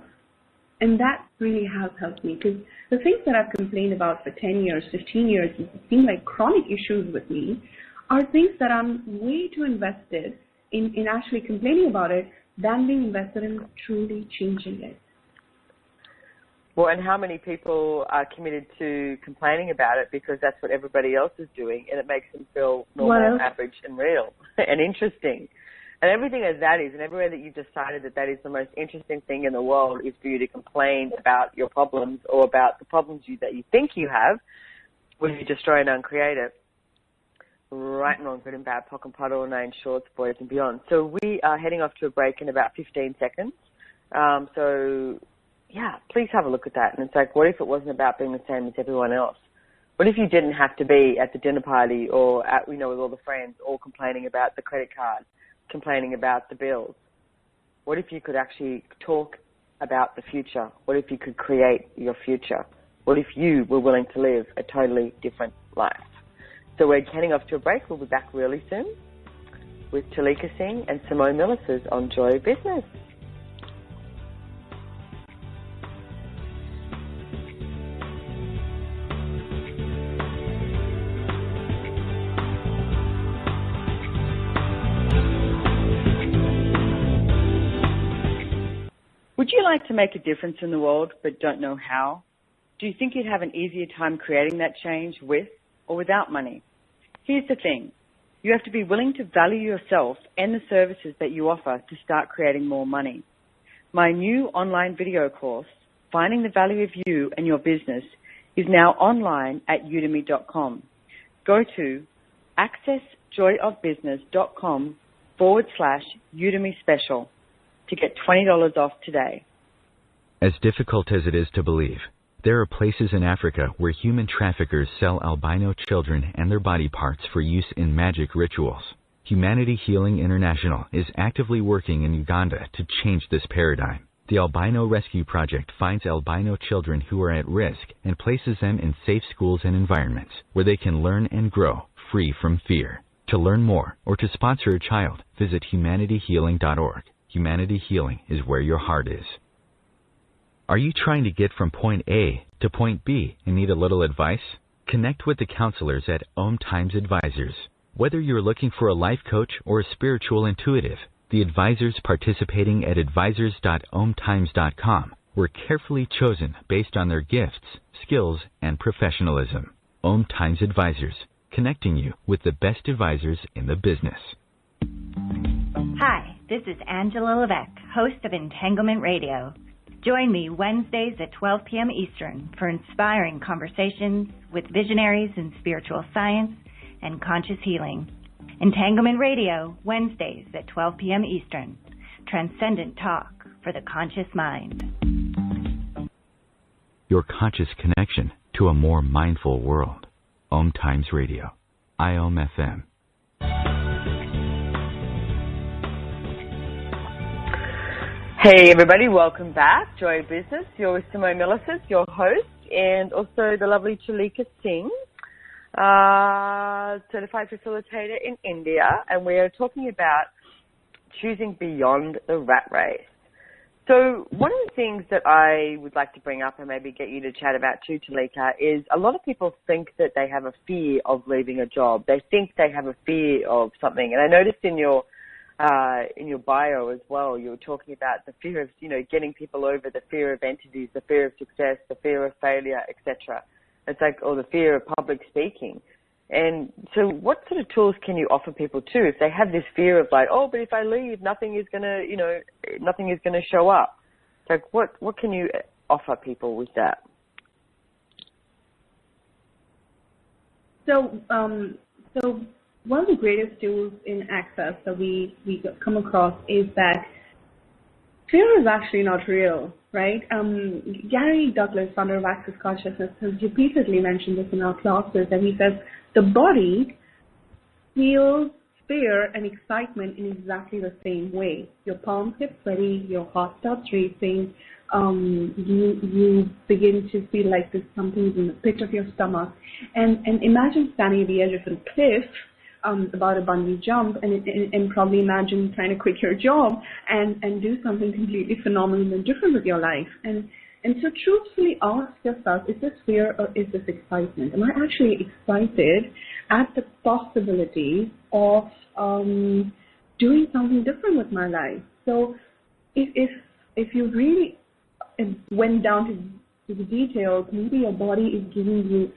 And that really has helped me, because the things that I've complained about for 10 years, 15 years, it seem like chronic issues with me, are things that I'm way too invested in actually complaining about it than being invested in truly changing it. Well, and how many people are committed to complaining about it because that's what everybody else is doing, and it makes them feel normal, average, and real, and interesting. And everything as that is, and everywhere that you've decided that is the most interesting thing in the world is for you to complain about your problems or about the problems that you think you have when you destroy and uncreate it. Right and wrong, good and bad, POC and POD, all names, shorts, boys and beyond. So we are heading off to a break in about 15 seconds. Please have a look at that. And it's like, what if it wasn't about being the same as everyone else? What if you didn't have to be at the dinner party or at, with all the friends, all complaining about the credit card, complaining about the bills? What if you could actually talk about the future? What if you could create your future? What if you were willing to live a totally different life? So we're heading off to a break. We'll be back really soon with Tulika Singh and Simone Milasas on Joy Business. Would you like to make a difference in the world but don't know how? Do you think you'd have an easier time creating that change with or without money? Here's the thing. You have to be willing to value yourself and the services that you offer to start creating more money. My new online video course, Finding the Value of You and Your Business, is now online at udemy.com. Go to accessjoyofbusiness.com/Udemy special to get $20 off today. As difficult as it is to believe, there are places in Africa where human traffickers sell albino children and their body parts for use in magic rituals. Humanity Healing International is actively working in Uganda to change this paradigm. The Albino Rescue Project finds albino children who are at risk and places them in safe schools and environments where they can learn and grow free from fear. To learn more or to sponsor a child, visit humanityhealing.org. Humanity Healing is where your heart is. Are you trying to get from point A to point B and need a little advice? Connect with the counselors at OMTimes Advisors. Whether you're looking for a life coach or a spiritual intuitive, the advisors participating at advisors.omtimes.com were carefully chosen based on their gifts, skills, and professionalism. OMTimes Advisors, connecting you with the best advisors in the business. Hi, this is Angela Levesque, host of Entanglement Radio. Join me Wednesdays at 12 p.m. Eastern for inspiring conversations with visionaries in spiritual science and conscious healing. Entanglement Radio, Wednesdays at 12 p.m. Eastern. Transcendent talk for the conscious mind. Your conscious connection to a more mindful world. OMTimes Radio, IOM FM. Hey everybody, welcome back. Joy of Business. You're with Simone Milasas, your host, and also the lovely Tulika Singh, certified facilitator in India, and we are talking about choosing beyond the rat race. So one of the things that I would like to bring up and maybe get you to chat about too, Tulika, is a lot of people think that they have a fear of leaving a job. They think they have a fear of something. And I noticed in your bio as well, you were talking about the fear of, getting people over, the fear of entities, the fear of success, the fear of failure, etc. It's like, or the fear of public speaking. And so what sort of tools can you offer people too if they have this fear of like, oh, but if I leave, nothing is going to show up? Like what can you offer people with that? So one of the greatest tools in Access that we come across is that fear is actually not real, right? Gary Douglas, founder of Access Consciousness, has repeatedly mentioned this in our classes, and he says the body feels fear and excitement in exactly the same way. Your palms get sweaty, your heart starts racing, you begin to feel like there's something in the pit of your stomach. And imagine standing at the edge of a cliff, about a bungee jump, and probably imagine trying to quit your job and do something completely phenomenal and different with your life. And so truthfully ask yourself, is this fear or is this excitement? Am I actually excited at the possibility of doing something different with my life? So if you really went down to the details, maybe your body is giving you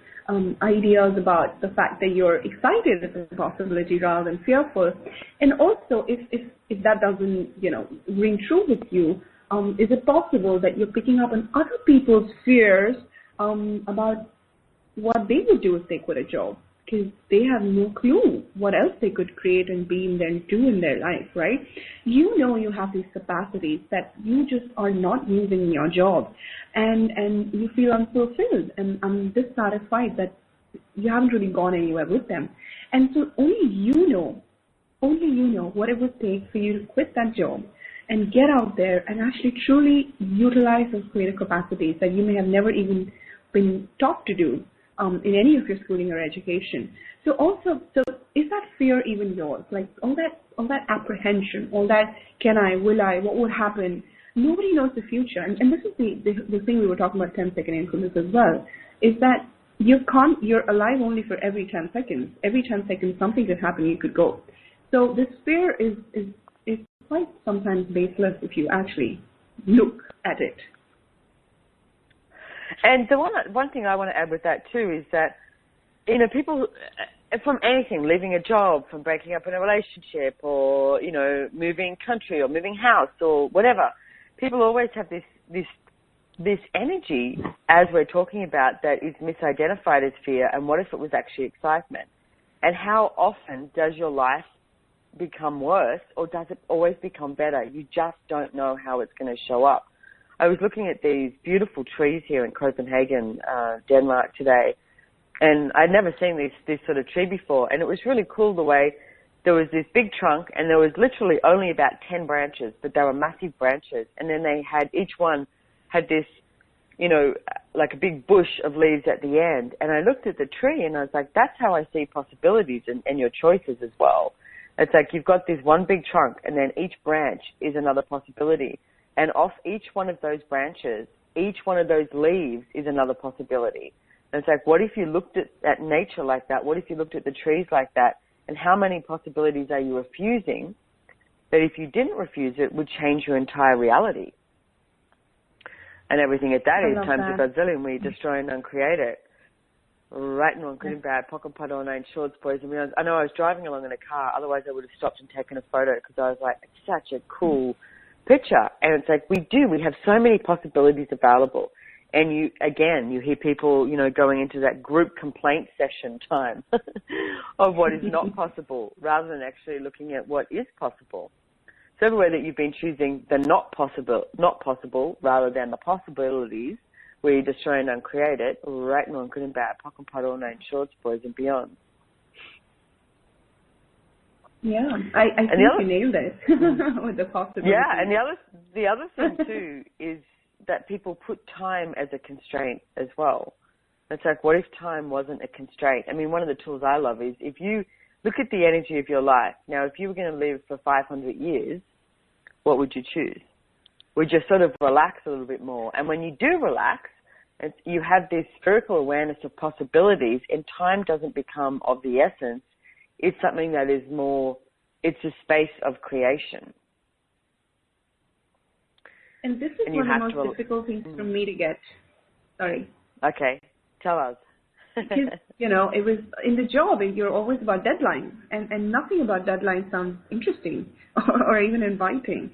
ideas about the fact that you're excited at the possibility rather than fearful. And also, if that doesn't, ring true with you, is it possible that you're picking up on other people's fears about what they would do if they quit a job? Because they have no clue what else they could create and be and then do in their life, right? You have these capacities that you just are not using in your job, and you feel unfulfilled and dissatisfied that you haven't really gone anywhere with them. And so only you know what it would take for you to quit that job and get out there and actually truly utilize those creative capacities that you may have never even been taught to do in any of your schooling or education. So is that fear even yours? Like all that apprehension, all that can I, will I, what would happen? Nobody knows the future. And this is the thing we were talking about 10-second increments as well, is that you're alive only for every 10 seconds. Every 10 seconds something could happen, you could go. So this fear is quite sometimes baseless if you actually look at it. And the one thing I want to add with that too is that, people from anything, leaving a job, from breaking up in a relationship, or, moving country or moving house or whatever, people always have this energy, as we're talking about, that is misidentified as fear. And what if it was actually excitement? And how often does your life become worse, or does it always become better? You just don't know how it's going to show up. I was looking at these beautiful trees here in Copenhagen, Denmark today, and I'd never seen this sort of tree before, and it was really cool the way there was this big trunk, and there was literally only about 10 branches, but they were massive branches, and then each one had this, like a big bush of leaves at the end, and I looked at the tree, and I was like, that's how I see possibilities and your choices as well. It's like you've got this one big trunk, and then each branch is another possibility. And off each one of those branches, each one of those leaves is another possibility. And it's like, what if you looked at nature like that? What if you looked at the trees like that? And how many possibilities are you refusing that if you didn't refuse it would change your entire reality? And everything at that is times a gazillion. We destroy and uncreate it. Right and wrong, good and bad, pocket padona and shorts, boys and girls. I know I was driving along in a car, otherwise I would have stopped and taken a photo because I was like, it's such a cool picture. And it's like, we have so many possibilities available. And you hear people, going into that group complaint session time of what is not possible rather than actually looking at what is possible. everywhere that you've been choosing the not possible rather than the possibilities, We destroy and uncreate it. Right and wrong, good and bad, pock and pot, all nine shorts, boys and beyond. Yeah, I think you nailed it with the possibility. Yeah, and the other thing too is that people put time as a constraint as well. It's like, what if time wasn't a constraint? I mean, one of the tools I love is if you look at the energy of your life. Now, if you were going to live for 500 years, what would you choose? Would you sort of relax a little bit more? And when you do relax, you have this spherical awareness of possibilities, and time doesn't become of the essence. It's something that is more, it's a space of creation. And this is one of the most difficult things for me to get. Sorry. Okay. Tell us. Because, it was in the job, you're always about deadlines, and nothing about deadlines sounds interesting or even inviting.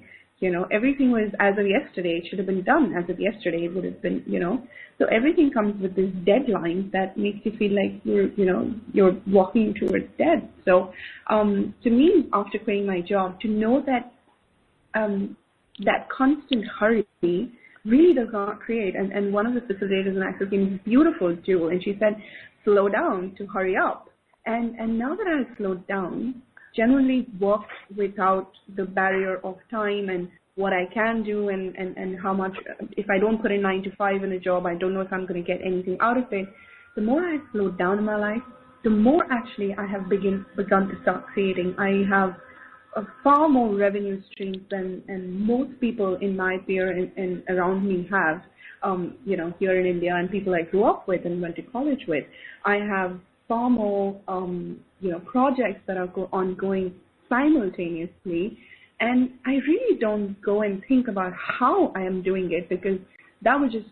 Everything was as of yesterday. It should have been done as of yesterday. It would have been, So everything comes with this deadline that makes you feel like you're walking towards death. So to me, after quitting my job, to know that that constant hurry really does not create. And one of the facilitators in Access gave me a beautiful tool, and she said, slow down to hurry up. And now that I've slowed down, generally work without the barrier of time and what I can do and how much, if I don't put in 9 to 5 in a job, I don't know if I'm going to get anything out of it. The more I've slowed down in my life, the more actually I have begun to start creating. I have far more revenue streams than most people in my peer and around me have, here in India, and people I grew up with and went to college with. I have far more, projects that are ongoing simultaneously, and I really don't go and think about how I am doing it, because that would just,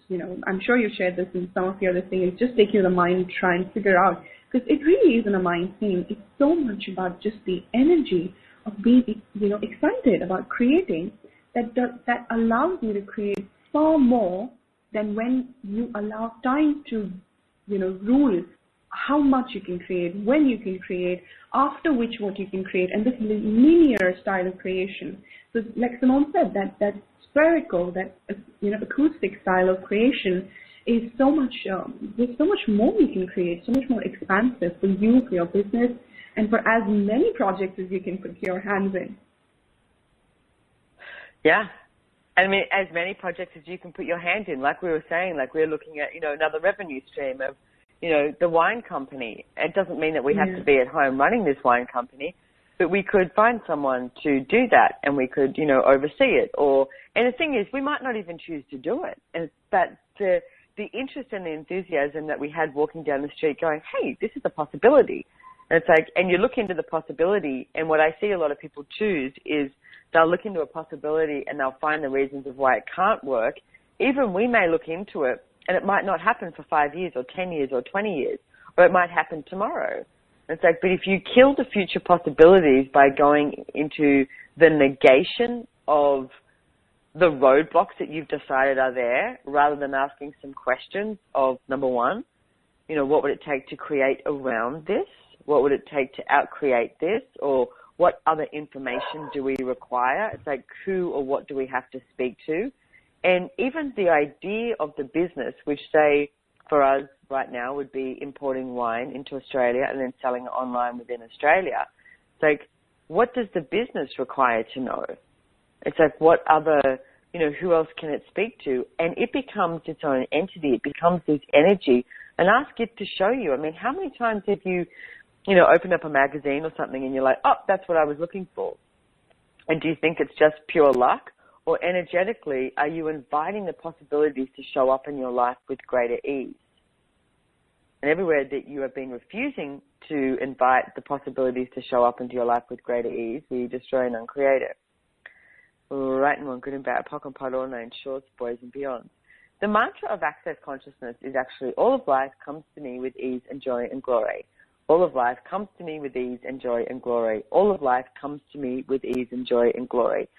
I'm sure you shared this in some of your other things, just take you the mind, try and figure out, because it really isn't a mind thing. It's so much about just the energy of being, excited about creating that allows you to create far more than when you allow time to, rule how much you can create, when you can create, after which what you can create, and this linear style of creation. So like Simone said, that spherical, that acoustic style of creation is so much, there's so much more you can create, so much more expansive for you, for your business, and for as many projects as you can put your hands in. Yeah. I mean, as many projects as you can put your hand in, like we were saying, like we're looking at, another revenue stream of, the wine company. It doesn't mean that we have to be at home running this wine company, but we could find someone to do that, and we could, oversee it. And the thing is, we might not even choose to do it. But the interest and the enthusiasm that we had walking down the street going, hey, this is a possibility. And it's like, and you look into the possibility, and what I see a lot of people choose is they'll look into a possibility and they'll find the reasons of why it can't work. Even we may look into it, and it might not happen for 5 years or 10 years or 20 years, or it might happen tomorrow. It's like, but if you kill the future possibilities by going into the negation of the roadblocks that you've decided are there, rather than asking some questions of, number one, what would it take to create around this? What would it take to outcreate this? Or what other information do we require? It's like, who or what do we have to speak to? And even the idea of the business, which say for us right now would be importing wine into Australia and then selling it online within Australia. It's like, what does the business require to know? It's like, what other, who else can it speak to? And it becomes its own entity. It becomes this energy. And ask it to show you. I mean, how many times have you, opened up a magazine or something and you're like, oh, that's what I was looking for? And do you think it's just pure luck? Or energetically, are you inviting the possibilities to show up in your life with greater ease? And everywhere that you have been refusing to invite the possibilities to show up into your life with greater ease, we destroy and uncreate it. Right and wrong, good and bad, pock and pot, all nine shorts, boys and beyond. The mantra of Access Consciousness is actually, all of life comes to me with ease and joy and glory. All of life comes to me with ease and joy and glory. All of life comes to me with ease and joy and glory.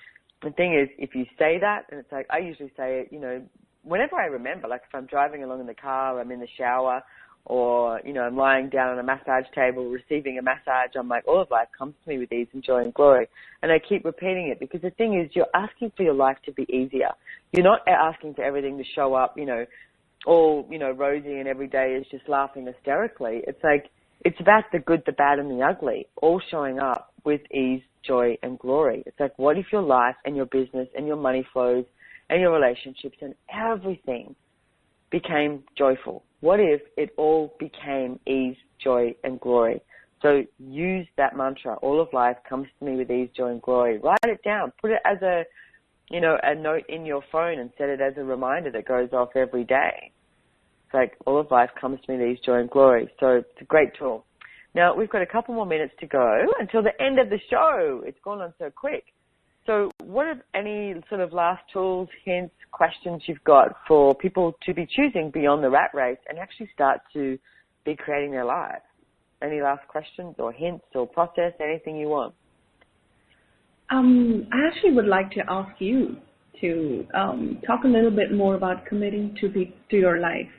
The thing is, if you say that, and it's like, I usually say it, whenever I remember, like if I'm driving along in the car, I'm in the shower, or, I'm lying down on a massage table receiving a massage, I'm like, all of life comes to me with ease and joy and glory. And I keep repeating it, because the thing is, you're asking for your life to be easier. You're not asking for everything to show up, all, rosy and every day is just laughing hysterically. It's like, it's about the good, the bad, and the ugly, all showing up with ease, joy, and glory. It's like, what if your life and your business and your money flows and your relationships and everything became joyful? What if it all became ease, joy, and glory? So use that mantra. All of life comes to me with ease, joy, and glory. Write it down. Put it as a note in your phone and set it as a reminder that goes off every day. It's like, all of life comes to me with ease, joy, and glory. So it's a great tool. Now, we've got a couple more minutes to go until the end of the show. It's gone on so quick. So what are any sort of last tools, hints, questions you've got for people to be choosing beyond the rat race and actually start to be creating their lives? Any last questions or hints or process, anything you want? I actually would like to ask you to talk a little bit more about committing to your life.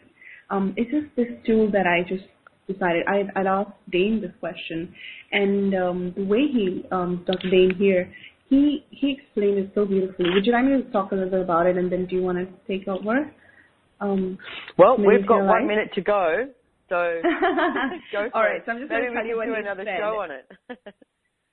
It's just this tool that I just decided. I'd asked Dane this question, and the way Dr. Dane here, he explained it so beautifully. Would you like me to talk a little bit about it, and then do you want to take over? Well, we've got 1 minute to go, so go for All right, it. so I'm just going to tell you what he said. Maybe we can do another show on it.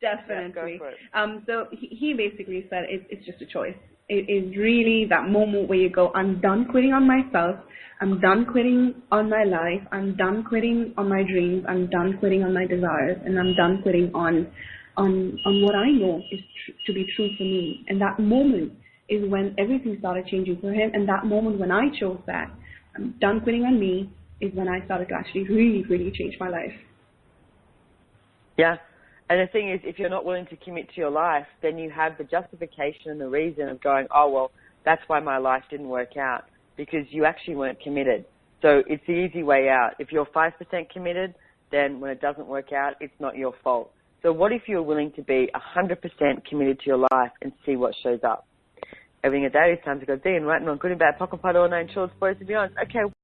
Definitely. Yeah, go for it. So he basically said it's just a choice. It is really that moment where you go, I'm done quitting on myself. I'm done quitting on my life. I'm done quitting on my dreams. I'm done quitting on my desires. And I'm done quitting on what I know is to be true for me. And that moment is when everything started changing for him. And that moment when I chose that, I'm done quitting on me, is when I started to actually really, really change my life. Yeah. And the thing is, if you're not willing to commit to your life, then you have the justification and the reason of going, oh, well, that's why my life didn't work out, because you actually weren't committed. So it's the easy way out. If you're 5% committed, then when it doesn't work out, it's not your fault. So what if you're willing to be 100% committed to your life and see what shows up? Everything at that is time to go, Dean, right? Not good and bad, pocket pot, all nine shorts, boys and beyond. Okay.